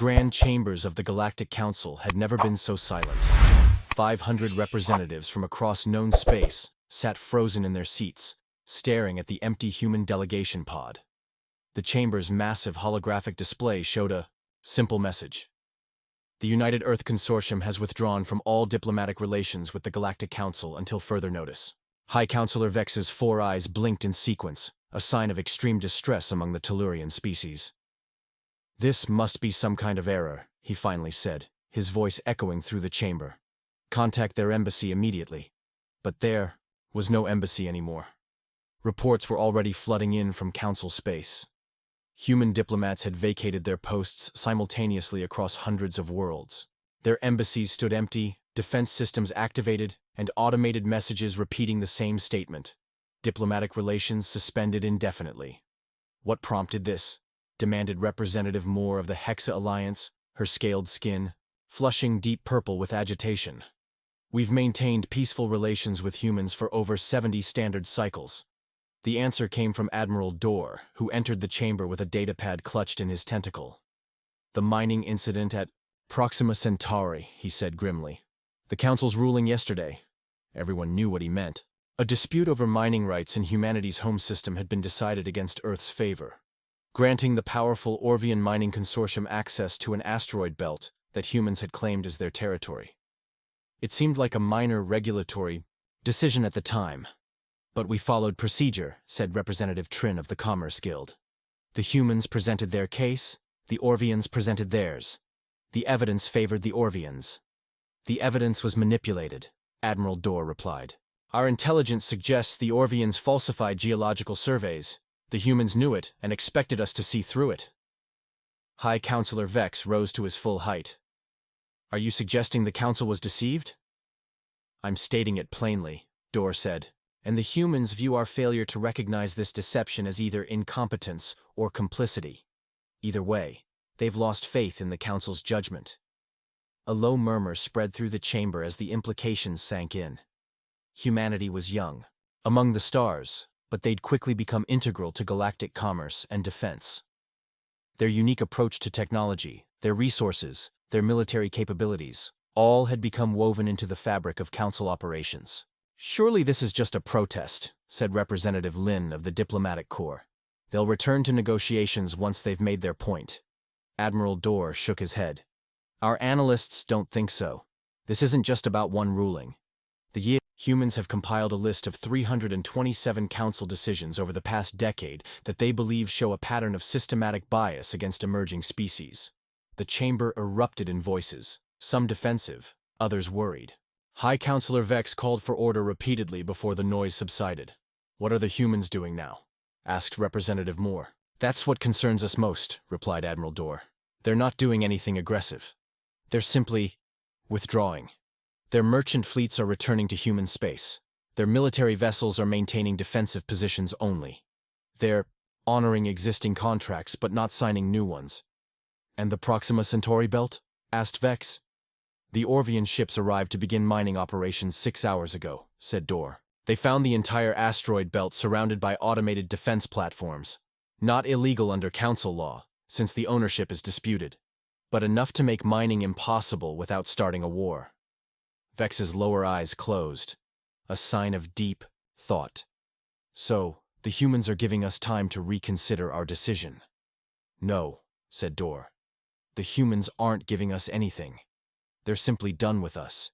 grand chambers of the Galactic Council had never been so silent. 500 representatives from across known space sat frozen in their seats, staring at the empty human delegation pod. The chamber's massive holographic display showed a simple message. The United Earth Consortium has withdrawn from all diplomatic relations with the Galactic Council until further notice. High Counselor Vex's 4 eyes blinked in sequence, a sign of extreme distress among the Tellurian species. "This must be some kind of error," he finally said, his voice echoing through the chamber. "Contact their embassy immediately." But there was no embassy anymore. Reports were already flooding in from Council space. Human diplomats had vacated their posts simultaneously across hundreds of worlds. Their embassies stood empty, defense systems activated, and automated messages repeating the same statement. Diplomatic relations suspended indefinitely. "What prompted this?" demanded Representative Moore of the Hexa Alliance, her scaled skin flushing deep purple with agitation. "We've maintained peaceful relations with humans for over 70 standard cycles." The answer came from Admiral Dorr, who entered the chamber with a datapad clutched in his tentacle. "The mining incident at Proxima Centauri," he said grimly. "The Council's ruling yesterday." Everyone knew what he meant. A dispute over mining rights in humanity's home system had been decided against Earth's favor, granting the powerful Orvian Mining Consortium access to an asteroid belt that humans had claimed as their territory. It seemed like a minor regulatory decision at the time. "But we followed procedure," said Representative Trin of the Commerce Guild. "The humans presented their case, the Orvians presented theirs. The evidence favored the Orvians." "The evidence was manipulated," Admiral Dorr replied. "Our intelligence suggests the Orvians falsified geological surveys. The humans knew it and expected us to see through it." High Counselor Vex rose to his full height. "Are you suggesting the Council was deceived?" "I'm stating it plainly," Dorr said. "And the humans view our failure to recognize this deception as either incompetence or complicity. Either way, they've lost faith in the Council's judgment." A low murmur spread through the chamber as the implications sank in. Humanity was young, among the stars, but they'd quickly become integral to galactic commerce and defense. Their unique approach to technology, their resources, their military capabilities, all had become woven into the fabric of Council operations. "Surely this is just a protest," said Representative Lin of the Diplomatic Corps. "They'll return to negotiations once they've made their point." Admiral Dorr shook his head. "Our analysts don't think so. This isn't just about one ruling. Humans have compiled a list of 327 Council decisions over the past decade that they believe show a pattern of systematic bias against emerging species." The chamber erupted in voices, some defensive, others worried. High Counselor Vex called for order repeatedly before the noise subsided. "What are the humans doing now?" asked Representative Moore. "That's what concerns us most," replied Admiral Dorr. "They're not doing anything aggressive. They're simply withdrawing. Their merchant fleets are returning to human space. Their military vessels are maintaining defensive positions only. They're honoring existing contracts but not signing new ones." "And the Proxima Centauri belt?" asked Vex. "The Orvian ships arrived to begin mining operations 6 hours ago," said Dorr. "They found the entire asteroid belt surrounded by automated defense platforms. Not illegal under Council law, since the ownership is disputed, but enough to make mining impossible without starting a war." Vex's lower eyes closed, a sign of deep thought. "So, the humans are giving us time to reconsider our decision." "No," said Dorr. "The humans aren't giving us anything. They're simply done with us.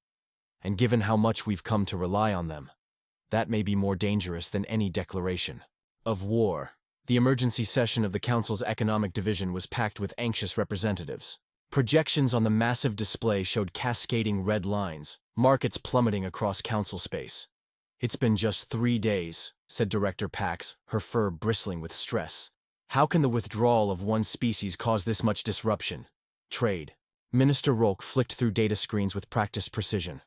And given how much we've come to rely on them, that may be more dangerous than any declaration of war." The emergency session of the Council's Economic Division was packed with anxious representatives. Projections on the massive display showed cascading red lines, markets plummeting across Council space. "It's been just 3 days," said Director Pax, her fur bristling with stress. "How can the withdrawal of one species cause this much disruption?" "Trade." Minister Rolk flicked through data screens with practiced precision.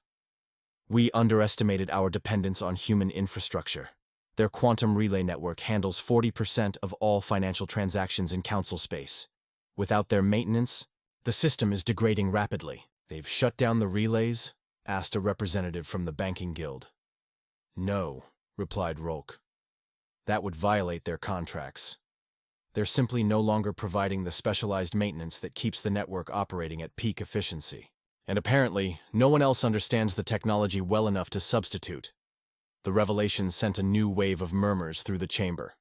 "We underestimated our dependence on human infrastructure. Their quantum relay network handles 40% of all financial transactions in Council space. Without their maintenance, the system is degrading rapidly." "They've shut down the relays?" asked a representative from the Banking Guild. "No," replied Rolk. "That would violate their contracts." They're simply no longer providing the specialized maintenance that keeps the network operating at peak efficiency. And apparently, no one else understands the technology well enough to substitute. The revelation sent a new wave of murmurs through the chamber.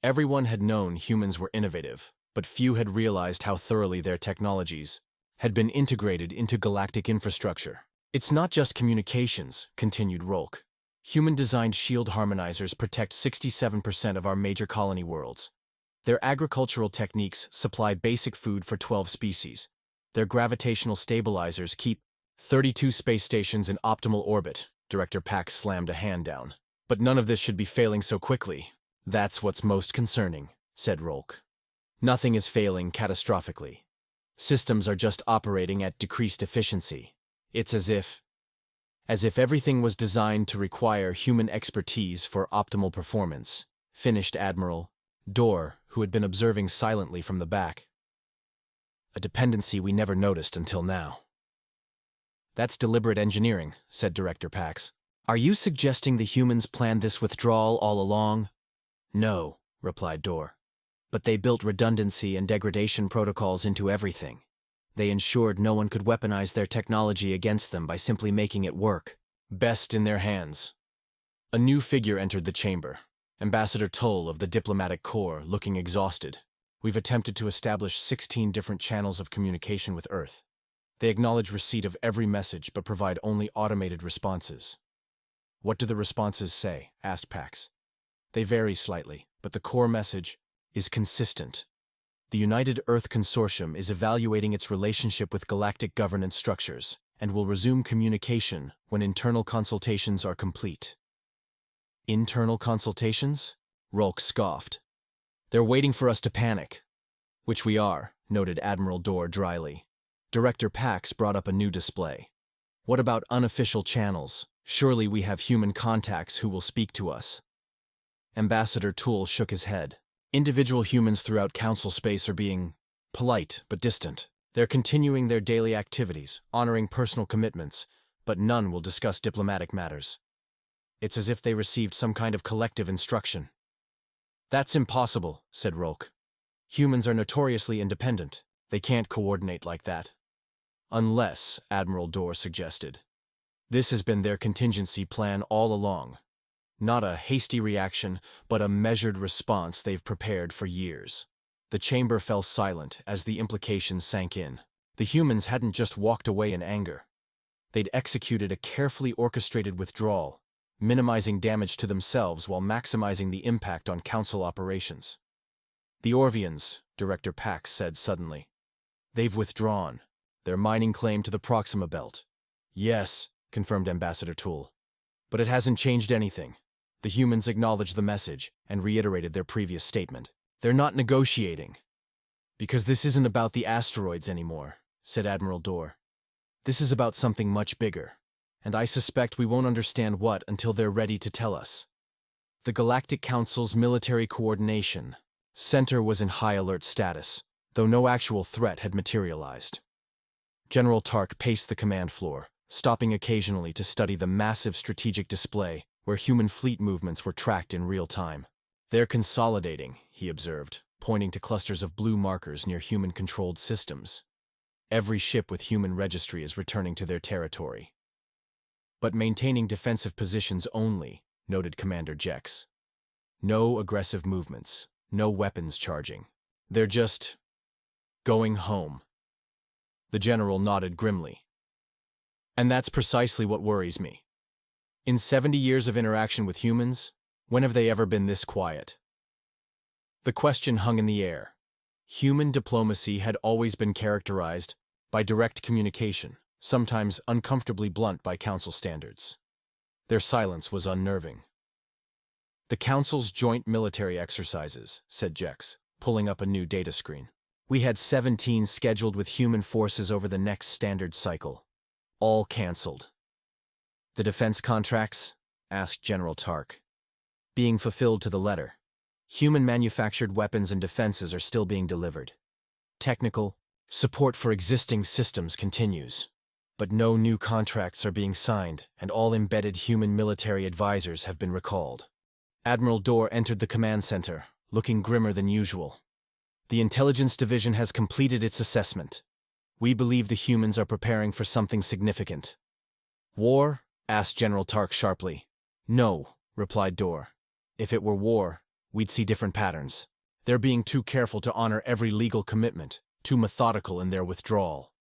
Everyone had known humans were innovative, but few had realized how thoroughly their technologies had been integrated into galactic infrastructure. It's not just communications, continued Rolk. Human-designed shield harmonizers protect 67% of our major colony worlds. Their agricultural techniques supply basic food for 12 species. Their gravitational stabilizers keep 32 space stations in optimal orbit. Director Pax slammed a hand down. But none of this should be failing so quickly. That's what's most concerning, said Rolk. Nothing is failing catastrophically. Systems are just operating at decreased efficiency. It's as if everything was designed to require human expertise for optimal performance, finished Admiral Dorr, who had been observing silently from the back. A dependency we never noticed until now. That's deliberate engineering, said Director Pax. Are you suggesting the humans planned this withdrawal all along? No, replied Dorr. But they built redundancy and degradation protocols into everything. They ensured no one could weaponize their technology against them by simply making it work. Best in their hands. A new figure entered the chamber. Ambassador Toll of the Diplomatic Corps, looking exhausted. We've attempted to establish 16 different channels of communication with Earth. They acknowledge receipt of every message but provide only automated responses. What do the responses say? Asked Pax. They vary slightly, but the core message is consistent. The United Earth Consortium is evaluating its relationship with galactic governance structures and will resume communication when internal consultations are complete. Internal consultations? Rolk scoffed. They're waiting for us to panic. Which we are, noted Admiral Dorr dryly. Director Pax brought up a new display. What about unofficial channels? Surely we have human contacts who will speak to us. Ambassador Toole shook his head. Individual humans throughout Council space are being polite but distant. They're continuing their daily activities, honoring personal commitments, but none will discuss diplomatic matters. It's as if they received some kind of collective instruction. That's impossible, said Rolk. Humans are notoriously independent. They can't coordinate like that. Unless, Admiral Dorr suggested. This has been their contingency plan all along. Not a hasty reaction, but a measured response they've prepared for years. The chamber fell silent as the implications sank in. The humans hadn't just walked away in anger. They'd executed a carefully orchestrated withdrawal, minimizing damage to themselves while maximizing the impact on Council operations. The Orvians, Director Pax said suddenly. They've withdrawn. Their mining claim to the Proxima Belt. Yes, confirmed Ambassador Toole. But it hasn't changed anything. The humans acknowledged the message and reiterated their previous statement. They're not negotiating. Because this isn't about the asteroids anymore, said Admiral Dorr. This is about something much bigger. And I suspect we won't understand what until they're ready to tell us. The Galactic Council's military coordination center was in high alert status, though no actual threat had materialized. General Tark paced the command floor, stopping occasionally to study the massive strategic display where human fleet movements were tracked in real time. They're consolidating, he observed, pointing to clusters of blue markers near human-controlled systems. Every ship with human registry is returning to their territory. But maintaining defensive positions only, noted Commander Jex. No aggressive movements, no weapons charging. They're just going home. The general nodded grimly. And that's precisely what worries me. In 70 years of interaction with humans, when have they ever been this quiet? The question hung in the air. Human diplomacy had always been characterized by direct communication, sometimes uncomfortably blunt by Council standards. Their silence was unnerving. The Council's joint military exercises, said Jex, pulling up a new data screen. We had 17 scheduled with human forces over the next standard cycle. All cancelled. The defense contracts? Asked General Tark. Being fulfilled to the letter. Human-manufactured weapons and defenses are still being delivered. Technical support for existing systems continues. But no new contracts are being signed, and all embedded human military advisors have been recalled. Admiral Dorr entered the command center, looking grimmer than usual. The Intelligence Division has completed its assessment. We believe the humans are preparing for something significant. War? Asked General Tark sharply. No, replied Dorr. If it were war, we'd see different patterns. They're being too careful to honor every legal commitment, too methodical in their withdrawal.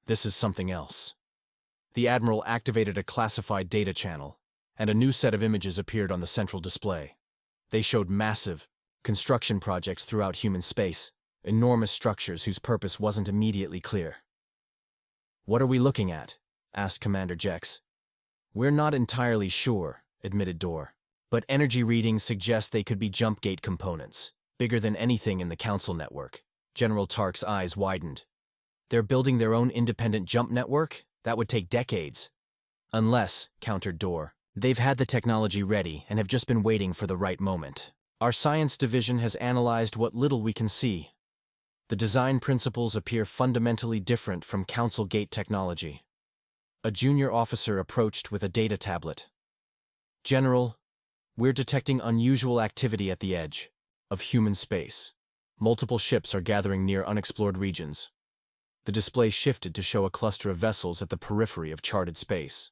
This is something else. The Admiral activated a classified data channel, and a new set of images appeared on the central display. They showed massive construction projects throughout human space, enormous structures whose purpose wasn't immediately clear. What are we looking at? Asked Commander Jex. We're not entirely sure, admitted Dorr, but energy readings suggest they could be jump gate components, bigger than anything in the Council network. General Tark's eyes widened. They're building their own independent jump network? That would take decades. Unless, countered Dorr, they've had the technology ready and have just been waiting for the right moment. Our science division has analyzed what little we can see. The design principles appear fundamentally different from Council gate technology. A junior officer approached with a data tablet. General, we're detecting unusual activity at the edge of human space. Multiple ships are gathering near unexplored regions. The display shifted to show a cluster of vessels at the periphery of charted space.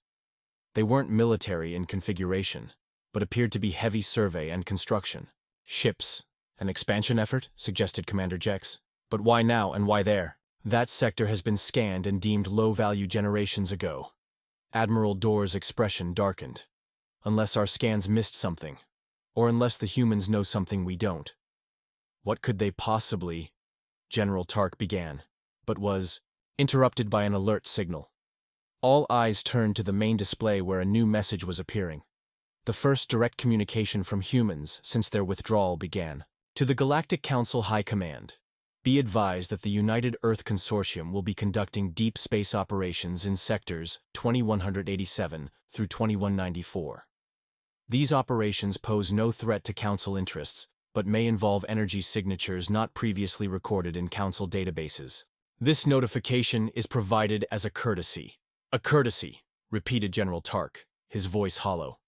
They weren't military in configuration, but appeared to be heavy survey and construction. Ships? An expansion effort? Suggested Commander Jex. But why now and why there? That sector has been scanned and deemed low-value generations ago. Admiral Dorr's expression darkened. Unless our scans missed something, or unless the humans know something we don't. What could they possibly? General Tark began, but was interrupted by an alert signal. All eyes turned to the main display where a new message was appearing. The first direct communication from humans since their withdrawal began. To the Galactic Council High Command. Be advised that the United Earth Consortium will be conducting deep space operations in sectors 2187 through 2194. These operations pose no threat to Council interests, but may involve energy signatures not previously recorded in Council databases. This notification is provided as a courtesy. A courtesy, repeated General Tark, his voice hollow.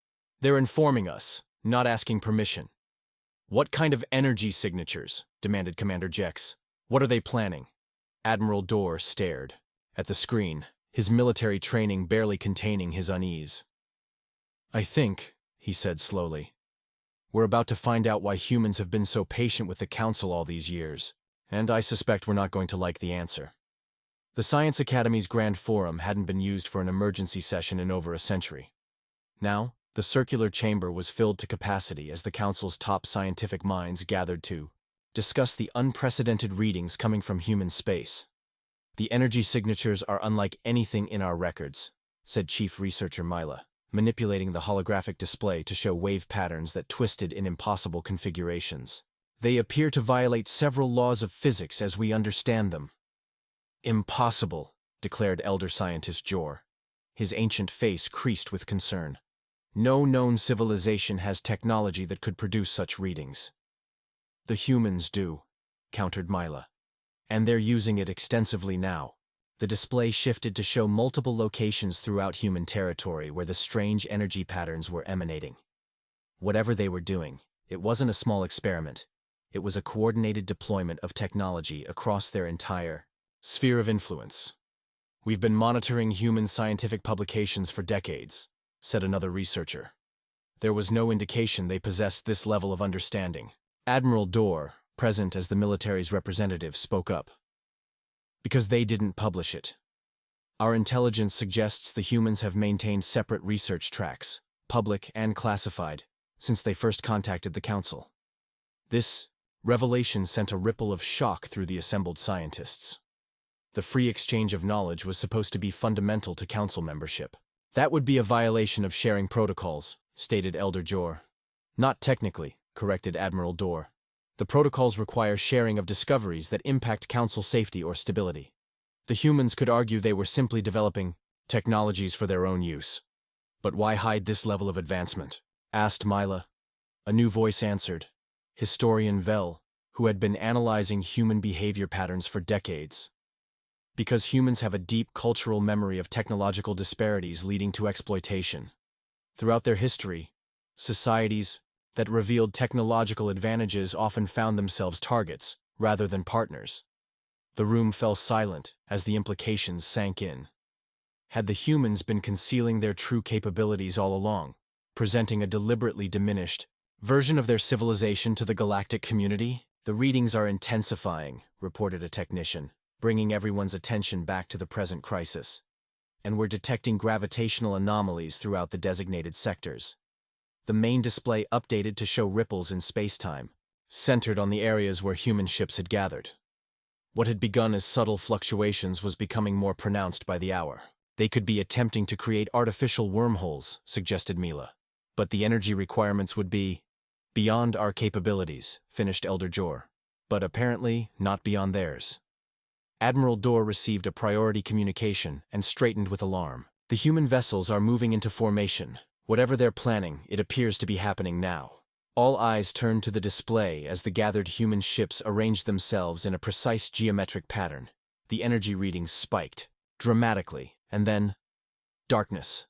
They're informing us, not asking permission. What kind of energy signatures? Demanded Commander Jex. What are they planning? Admiral Dorr stared at the screen, his military training barely containing his unease. I think, he said slowly, we're about to find out why humans have been so patient with the Council all these years, and I suspect we're not going to like the answer. The Science Academy's Grand Forum hadn't been used for an emergency session in over a century. Now, the circular chamber was filled to capacity as the Council's top scientific minds gathered to discuss the unprecedented readings coming from human space. The energy signatures are unlike anything in our records, said Chief Researcher Mila, manipulating the holographic display to show wave patterns that twisted in impossible configurations. They appear to violate several laws of physics as we understand them. Impossible, declared Elder Scientist Jor. His ancient face creased with concern. No known civilization has technology that could produce such readings. The humans do, countered Mila. And they're using it extensively now. The display shifted to show multiple locations throughout human territory where the strange energy patterns were emanating. Whatever they were doing, it wasn't a small experiment. It was a coordinated deployment of technology across their entire sphere of influence. We've been monitoring human scientific publications for decades, said another researcher. There was no indication they possessed this level of understanding. Admiral Dorr, present as the military's representative, spoke up. Because they didn't publish it. Our intelligence suggests the humans have maintained separate research tracks, public and classified, since they first contacted the Council. This revelation sent a ripple of shock through the assembled scientists. The free exchange of knowledge was supposed to be fundamental to Council membership. That would be a violation of sharing protocols, stated Elder Jor. Not technically, corrected Admiral Dorr. The protocols require sharing of discoveries that impact Council safety or stability. The humans could argue they were simply developing technologies for their own use. But why hide this level of advancement? Asked Mila. A new voice answered. Historian Vel, who had been analyzing human behavior patterns for decades. Because humans have a deep cultural memory of technological disparities leading to exploitation. Throughout their history, societies that revealed technological advantages often found themselves targets, rather than partners. The room fell silent as the implications sank in. Had the humans been concealing their true capabilities all along, presenting a deliberately diminished version of their civilization to the galactic community? The readings are intensifying, reported a technician, bringing everyone's attention back to the present crisis. And we're detecting gravitational anomalies throughout the designated sectors. The main display updated to show ripples in spacetime, centered on the areas where human ships had gathered. What had begun as subtle fluctuations was becoming more pronounced by the hour. They could be attempting to create artificial wormholes, suggested Mila. But the energy requirements would be beyond our capabilities, finished Elder Jor. But apparently not beyond theirs. Admiral Dor received a priority communication and straightened with alarm. The human vessels are moving into formation. Whatever they're planning, it appears to be happening now. All eyes turned to the display as the gathered human ships arranged themselves in a precise geometric pattern. The energy readings spiked, dramatically, and then darkness.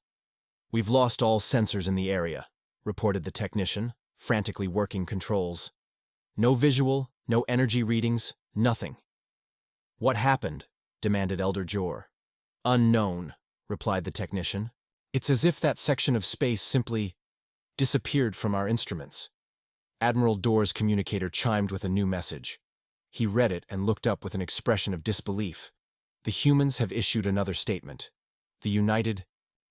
We've lost all sensors in the area, reported the technician, frantically working controls. No visual, no energy readings, nothing. What happened? Demanded Elder Jor. Unknown, replied the technician. It's as if that section of space simply disappeared from our instruments. Admiral Dor's communicator chimed with a new message. He read it and looked up with an expression of disbelief. The humans have issued another statement. The United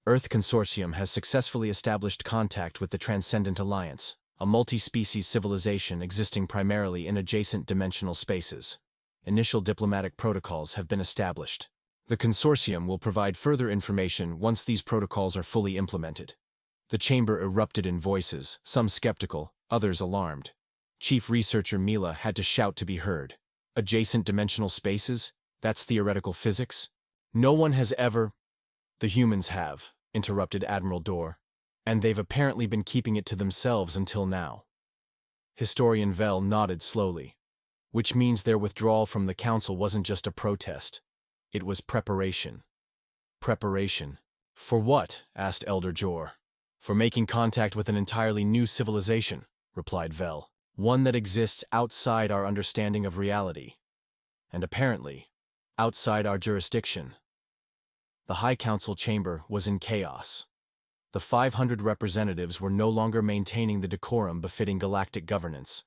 Earth Consortium has successfully established contact with the Transcendent Alliance, a multi-species civilization existing primarily in adjacent dimensional spaces. Initial diplomatic protocols have been established. The consortium will provide further information once these protocols are fully implemented. The chamber erupted in voices, some skeptical, others alarmed. Chief Researcher Mila had to shout to be heard. Adjacent dimensional spaces? That's theoretical physics? No one has ever— The humans have, interrupted Admiral Dor, and they've apparently been keeping it to themselves until now. Historian Vell nodded slowly. Which means their withdrawal from the council wasn't just a protest. It was preparation. Preparation. For what? Asked Elder Jor. For making contact with an entirely new civilization, replied Vell. One that exists outside our understanding of reality. And apparently, outside our jurisdiction. The High Council chamber was in chaos. The 500 representatives were no longer maintaining the decorum befitting galactic governance.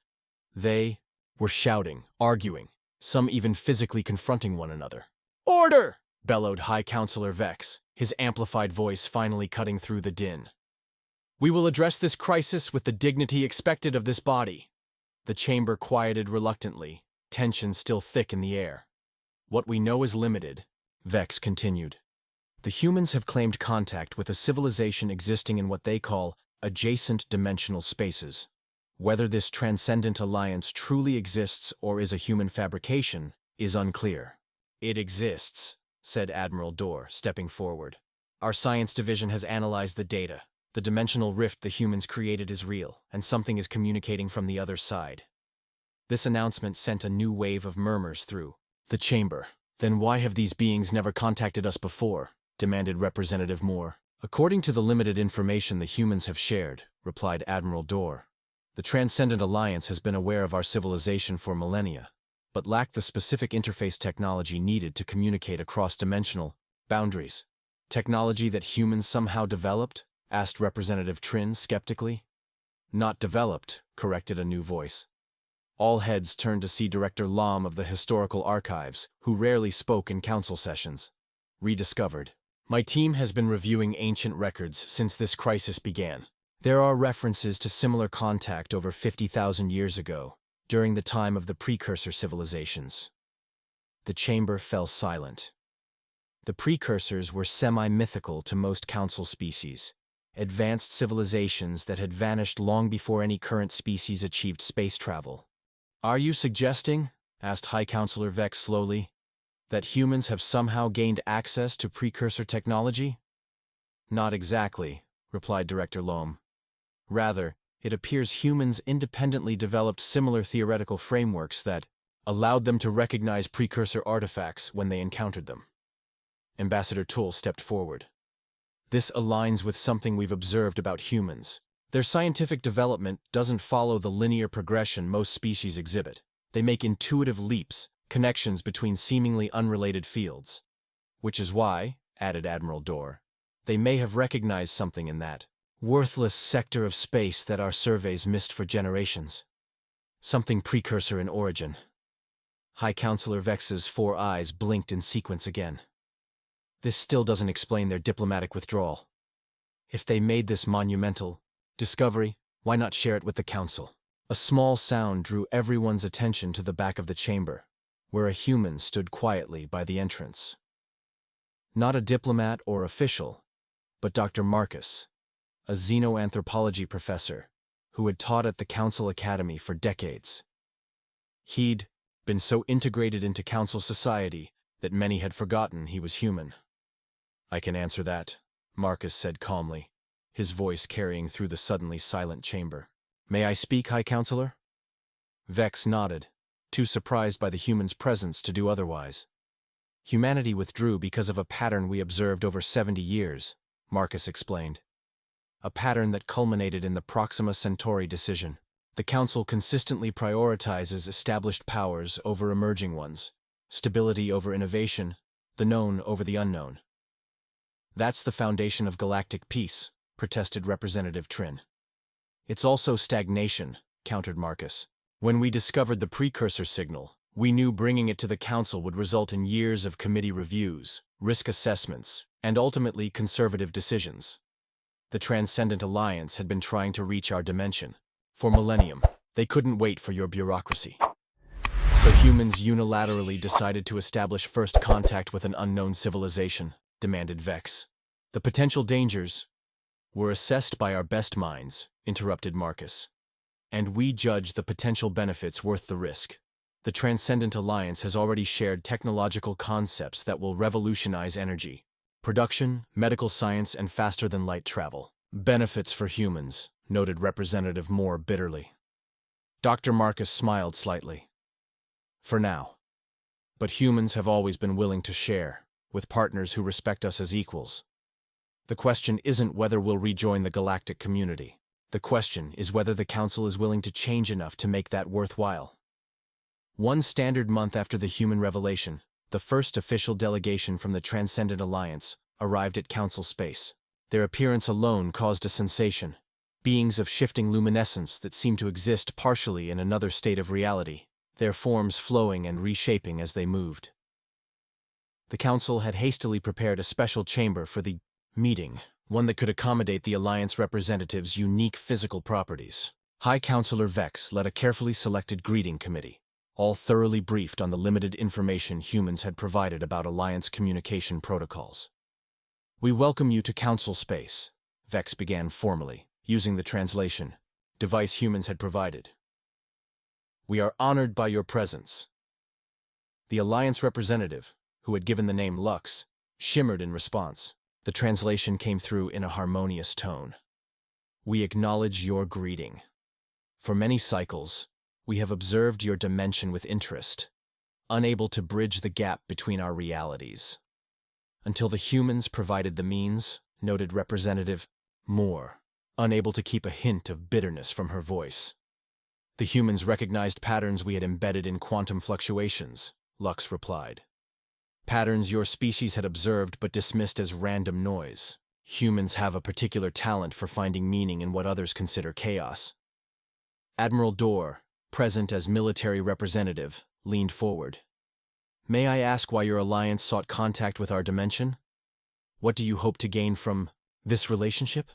They were shouting, arguing, some even physically confronting one another. "Order!" bellowed High Counselor Vex, his amplified voice finally cutting through the din. "We will address this crisis with the dignity expected of this body." The chamber quieted reluctantly, tension still thick in the air. "What we know is limited," Vex continued. "The humans have claimed contact with a civilization existing in what they call adjacent dimensional spaces. Whether this transcendent alliance truly exists or is a human fabrication is unclear." "It exists," said Admiral Dor, stepping forward. "Our science division has analyzed the data. The dimensional rift the humans created is real, and something is communicating from the other side." This announcement sent a new wave of murmurs through the chamber. "Then why have these beings never contacted us before?" demanded Representative Moore. "According to the limited information the humans have shared," replied Admiral Dor, "the Transcendent Alliance has been aware of our civilization for millennia, but lacked the specific interface technology needed to communicate across dimensional boundaries." "Technology that humans somehow developed?" asked Representative Trin skeptically. "Not developed," corrected a new voice. All heads turned to see Director Lom of the Historical Archives, who rarely spoke in council sessions. "Rediscovered. My team has been reviewing ancient records since this crisis began. There are references to similar contact over 50,000 years ago, during the time of the precursor civilizations." The chamber fell silent. The precursors were semi-mythical to most council species, advanced civilizations that had vanished long before any current species achieved space travel. "Are you suggesting," asked High Counselor Vex slowly, "that humans have somehow gained access to precursor technology?" "Not exactly," replied Director Loam. "Rather, it appears humans independently developed similar theoretical frameworks that allowed them to recognize precursor artifacts when they encountered them." Ambassador Tull stepped forward. "This aligns with something we've observed about humans. Their scientific development doesn't follow the linear progression most species exhibit. They make intuitive leaps, connections between seemingly unrelated fields. Which is why, added Admiral Dorr, they may have recognized something in that worthless sector of space that our surveys missed for generations. Something precursor in origin. High Counselor Vex's 4 eyes blinked in sequence again. This still doesn't explain their diplomatic withdrawal. If they made this monumental discovery, why not share it with the Council? A small sound drew everyone's attention to the back of the chamber, where a human stood quietly by the entrance. Not a diplomat or official, but Dr. Marcus, a xenoanthropology professor who had taught at the Council Academy for decades. He'd been so integrated into Council society that many had forgotten he was human. "I can answer that," Marcus said calmly, his voice carrying through the suddenly silent chamber. "May I speak, High Counselor?" Vex nodded, too surprised by the human's presence to do otherwise. "Humanity withdrew because of a pattern we observed over 70 years, Marcus explained. A pattern that culminated in the Proxima Centauri decision. The Council consistently prioritizes established powers over emerging ones, stability over innovation, the known over the unknown. That's the foundation of galactic peace," protested Representative Trin. "It's also stagnation," countered Marcus. "When we discovered the precursor signal, we knew bringing it to the Council would result in years of committee reviews, risk assessments, and ultimately conservative decisions. The Transcendent Alliance had been trying to reach our dimension for millennium. They couldn't wait for your bureaucracy. So humans unilaterally decided to establish first contact with an unknown civilization," demanded Vex. "The potential dangers were assessed by our best minds," interrupted Marcus. "And we judge the potential benefits worth the risk. The Transcendent Alliance has already shared technological concepts that will revolutionize energy production, medical science, and faster-than-light travel. Benefits for humans," noted Representative Moore bitterly. Dr. Marcus smiled slightly. "For now. But humans have always been willing to share, with partners who respect us as equals. The question isn't whether we'll rejoin the galactic community. The question is whether the Council is willing to change enough to make that worthwhile." One standard month after the human revelation, the first official delegation from the Transcendent Alliance arrived at Council space. Their appearance alone caused a sensation. Beings of shifting luminescence that seemed to exist partially in another state of reality, their forms flowing and reshaping as they moved. The Council had hastily prepared a special chamber for the meeting, one that could accommodate the Alliance representatives' unique physical properties. High Counselor Vex led a carefully selected greeting committee, all thoroughly briefed on the limited information humans had provided about Alliance communication protocols. "We welcome you to Council space," Vex began formally, using the translation device humans had provided. "We are honored by your presence." The Alliance representative, who had given the name Lux, shimmered in response. The translation came through in a harmonious tone. "We acknowledge your greeting. For many cycles, we have observed your dimension with interest, unable to bridge the gap between our realities. Until the humans provided the means," noted Representative Moore, unable to keep a hint of bitterness from her voice. "The humans recognized patterns we had embedded in quantum fluctuations," Lux replied. "Patterns your species had observed but dismissed as random noise. Humans have a particular talent for finding meaning in what others consider chaos." Admiral Dorr, present as military representative, leaned forward. "May I ask why your alliance sought contact with our dimension? What do you hope to gain from this relationship?"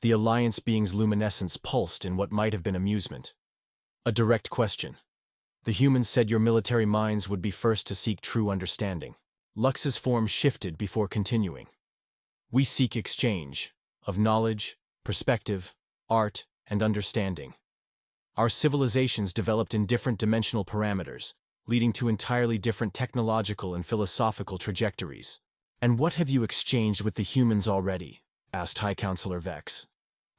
The alliance being's luminescence pulsed in what might have been amusement. A direct question. "The humans said your military minds would be first to seek true understanding." Lux's form shifted before continuing. "We seek exchange of knowledge, perspective, art, and understanding. Our civilizations developed in different dimensional parameters, leading to entirely different technological and philosophical trajectories." "And what have you exchanged with the humans already?" asked High Counselor Vex.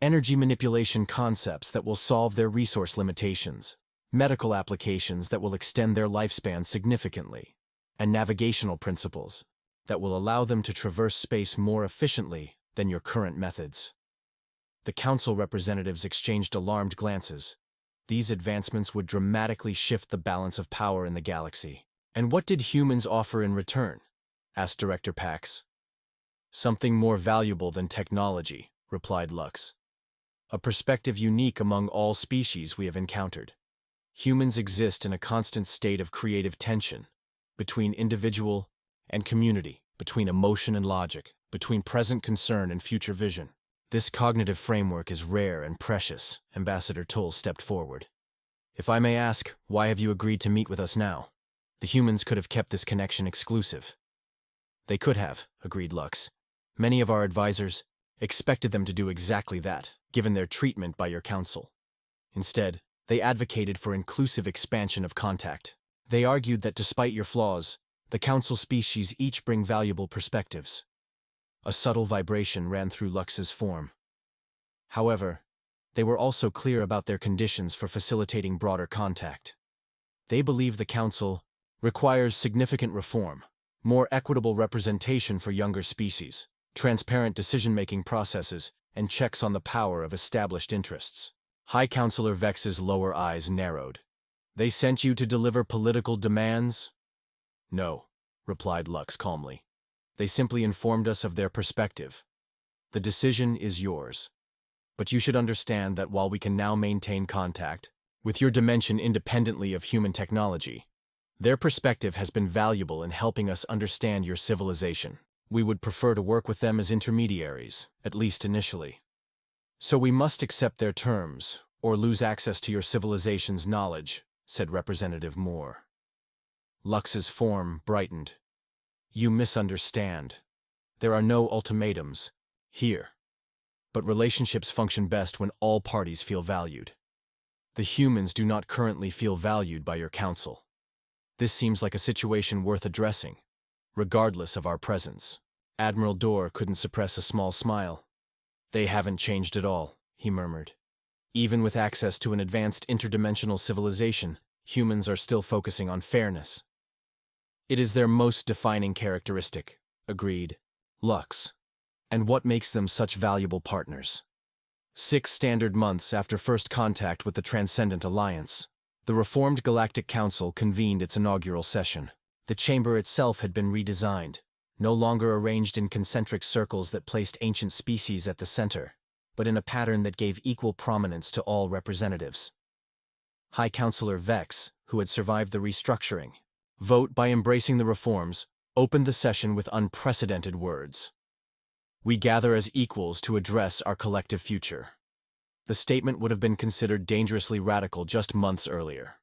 "Energy manipulation concepts that will solve their resource limitations, medical applications that will extend their lifespan significantly, and navigational principles that will allow them to traverse space more efficiently than your current methods." The Council representatives exchanged alarmed glances. These advancements would dramatically shift the balance of power in the galaxy. And what did humans offer in return? Asked Director Pax. Something more valuable than technology, replied Lux. A perspective unique among all species we have encountered. Humans exist in a constant state of creative tension, between individual and community, between emotion and logic, between present concern and future vision. This cognitive framework is rare and precious, Ambassador Tull stepped forward. If I may ask, why have you agreed to meet with us now? The humans could have kept this connection exclusive. They could have, agreed Lux. Many of our advisors expected them to do exactly that, given their treatment by your council. Instead, they advocated for inclusive expansion of contact. They argued that despite your flaws, the council species each bring valuable perspectives. A subtle vibration ran through Lux's form. However, they were also clear about their conditions for facilitating broader contact. They believe the council requires significant reform, more equitable representation for younger species, transparent decision-making processes, and checks on the power of established interests. High Counselor Vex's lower eyes narrowed. They sent you to deliver political demands? No, replied Lux calmly. They simply informed us of their perspective. The decision is yours. But you should understand that while we can now maintain contact with your dimension independently of human technology, their perspective has been valuable in helping us understand your civilization. We would prefer to work with them as intermediaries, at least initially. So we must accept their terms, or lose access to your civilization's knowledge, said Representative Moore. Lux's form brightened. You misunderstand. There are no ultimatums here. But relationships function best when all parties feel valued. The humans do not currently feel valued by your council. This seems like a situation worth addressing, regardless of our presence. Admiral Dorr couldn't suppress a small smile. They haven't changed at all, he murmured. Even with access to an advanced interdimensional civilization, humans are still focusing on fairness. It is their most defining characteristic, agreed Lux. And what makes them such valuable partners? 6 standard months after first contact with the Transcendent Alliance, the reformed Galactic Council convened its inaugural session. The chamber itself had been redesigned, no longer arranged in concentric circles that placed ancient species at the center, but in a pattern that gave equal prominence to all representatives. High Counselor Vex, who had survived the restructuring, vote by embracing the reforms, opened the session with unprecedented words. We gather as equals to address our collective future. The statement would have been considered dangerously radical just months earlier.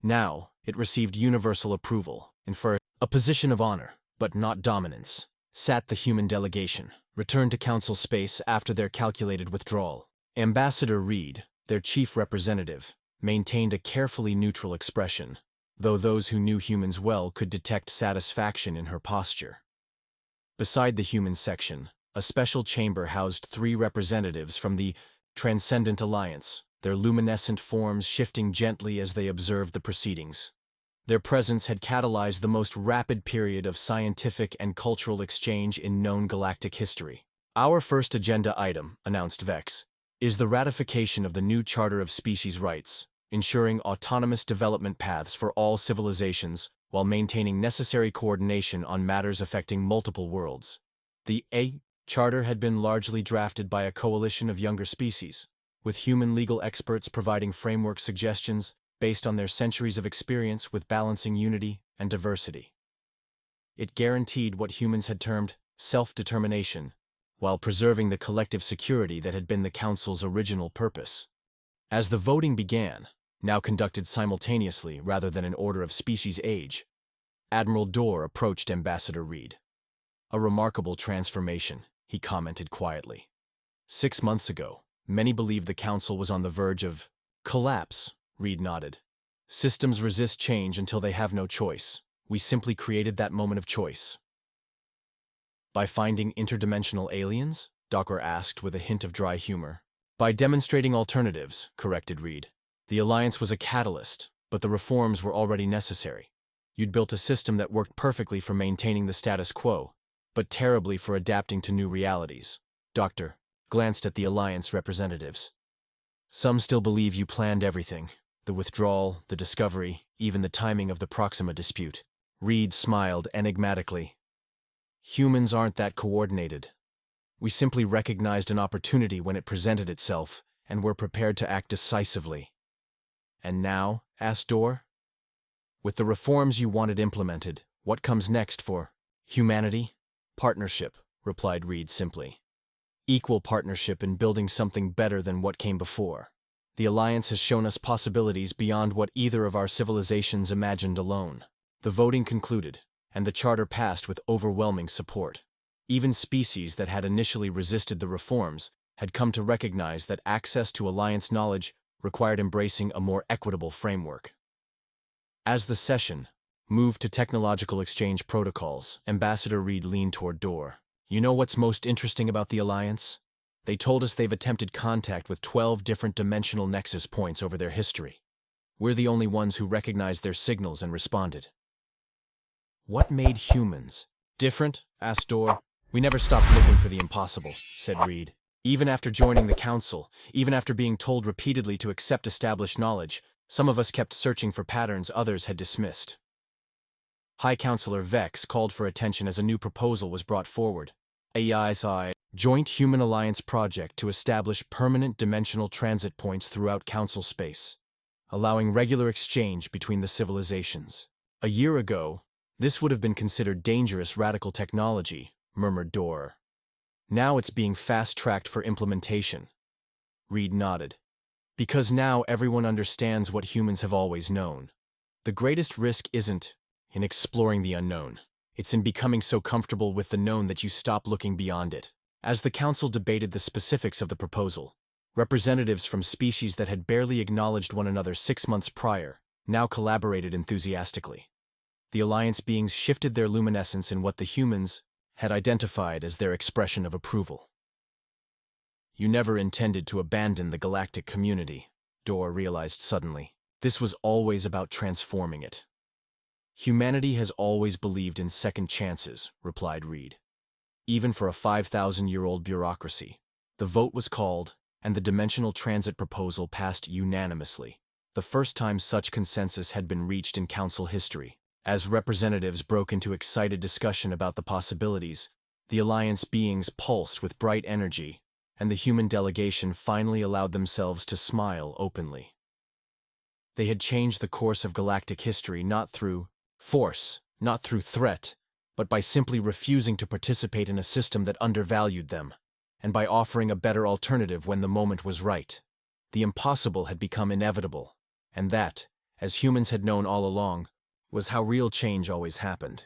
Now, it received universal approval, and for a position of honor, but not dominance, sat the human delegation, returned to council space after their calculated withdrawal. Ambassador Reed, their chief representative, maintained a carefully neutral expression, though those who knew humans well could detect satisfaction in her posture. Beside the human section, a special chamber housed 3 representatives from the Transcendent Alliance, their luminescent forms shifting gently as they observed the proceedings. Their presence had catalyzed the most rapid period of scientific and cultural exchange in known galactic history. Our first agenda item, announced Vex, is the ratification of the new Charter of Species Rights, ensuring autonomous development paths for all civilizations while maintaining necessary coordination on matters affecting multiple worlds. The Charter had been largely drafted by a coalition of younger species, with human legal experts providing framework suggestions based on their centuries of experience with balancing unity and diversity. It guaranteed what humans had termed self-determination, while preserving the collective security that had been the Council's original purpose. As the voting began, now conducted simultaneously rather than in order of species age, Admiral Dorr approached Ambassador Reed. A remarkable transformation, he commented quietly. 6 months ago, many believed the Council was on the verge of collapse, Reed nodded. Systems resist change until they have no choice. We simply created that moment of choice. By finding interdimensional aliens? Docker asked with a hint of dry humor. By demonstrating alternatives, corrected Reed. The Alliance was a catalyst, but the reforms were already necessary. You'd built a system that worked perfectly for maintaining the status quo, but terribly for adapting to new realities. Doctor glanced at the Alliance representatives. Some still believe you planned everything, The withdrawal, the discovery, even the timing of the Proxima dispute. Reed smiled enigmatically. Humans aren't that coordinated. We simply recognized an opportunity when it presented itself, and were prepared to act decisively. And now? Asked Dorr. With the reforms you wanted implemented, what comes next for humanity? Partnership, replied Reed simply. Equal partnership in building something better than what came before. The Alliance has shown us possibilities beyond what either of our civilizations imagined alone. The voting concluded, and the charter passed with overwhelming support. Even species that had initially resisted the reforms had come to recognize that access to Alliance knowledge required embracing a more equitable framework. As the session moved to technological exchange protocols, Ambassador Reed leaned toward Dorr. You know what's most interesting about the Alliance? They told us they've attempted contact with 12 different dimensional nexus points over their history. We're the only ones who recognized their signals and responded. What made humans different? Asked Dorr. We never stopped looking for the impossible, said Reed. Even after joining the Council, even after being told repeatedly to accept established knowledge, some of us kept searching for patterns others had dismissed. High Counselor Vex called for attention as a new proposal was brought forward. HFY Joint Human Alliance project to establish permanent dimensional transit points throughout Council space, allowing regular exchange between the civilizations. A year ago, this would have been considered dangerous radical technology, murmured Dorr. Now it's being fast-tracked for implementation. Reed nodded. Because now everyone understands what humans have always known. The greatest risk isn't in exploring the unknown. It's in becoming so comfortable with the known that you stop looking beyond it. As the Council debated the specifics of the proposal, representatives from species that had barely acknowledged one another 6 months prior now collaborated enthusiastically. The Alliance beings shifted their luminescence in what the humans had identified as their expression of approval. You never intended to abandon the galactic community, Dorr realized suddenly. This was always about transforming it. Humanity has always believed in second chances, replied Reed. Even for a 5,000-year-old bureaucracy. The vote was called, and the dimensional transit proposal passed unanimously. The first time such consensus had been reached in Council history. As representatives broke into excited discussion about the possibilities, the Alliance beings pulsed with bright energy, and the human delegation finally allowed themselves to smile openly. They had changed the course of galactic history not through force, not through threat, but by simply refusing to participate in a system that undervalued them, and by offering a better alternative when the moment was right. The impossible had become inevitable, and that, as humans had known all along, was how real change always happened.